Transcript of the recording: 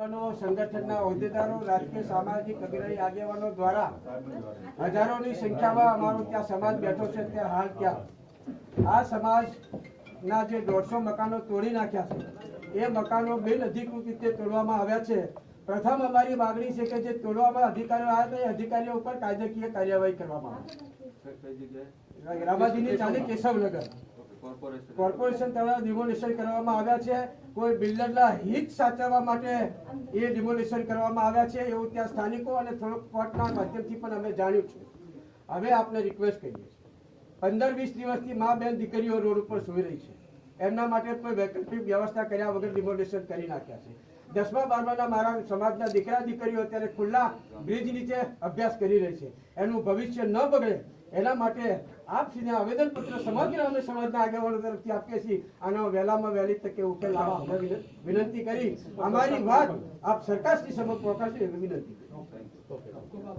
સંગઠનના હોદ્દેદારો, રાજકીય સામાજિક અગ્રણી આગેવાનો દ્વારા હજારોની સંખ્યામાં અમારો ત્યાં સમાજ બેઠો છે। ત્યાં હાલ ત્યાં આ સમાજના જે 150 મકાનો તોડી નાખ્યા છે એ મકાનો બિનઅધિકૃત રીતે તોડવામાં આવ્યા છે। પ્રથમ અમારી માગણી છે કે જે તોડવામાં અધિકારીઓ આવ્યા હતા એ અધિકારીઓ ઉપર કાયદાકીય કાર્યવાહી કરવામાં આવે। રામાજીની ચાલી કેશવનગર કોર્પોરેશન દ્વારા ડિમોલિશન કરવામાં આવ્યા છે। કોઈ બિલ્ડરના હિત સાચવવા માટે એ ડિમોલિશન કરવામાં આવ્યા છે એવું ત્યાં સ્થાનિકો અને થોડોક કોર્ટના માધ્યમથી પણ અમે જાણ્યું છે। હવે આપને રિક્વેસ્ટ કરીએ છીએ, 15-20 દિવસથી મા બેન દીકરીઓ રોડ ઉપર સૂઈ રહી છે, એમના માટે કોઈ વૈકલ્પિક વ્યવસ્થા કર્યા વગર ડિમોલિશન કરી નાખ્યા છે। 10મા 12માના મારા સમાજના દીકરા દીકરીઓ અત્યારે ખુલ્લા બ્રિજ નીચે અભ્યાસ કરી રહી છે, એનું ભવિષ્ય ન બગડે એના માટે આપશ્રીને આવેદનપત્ર સમગ્ર અમે સમાજના આગેવાનો તરફથી આપીએ છીએ। આનો વહેલામાં વહેલી તકે ઉકેલ લાવવા વિનંતી કરી અમારી વાત આપ સરકારશ્રી સમક્ષ પહોંચાડશે એવી વિનંતી।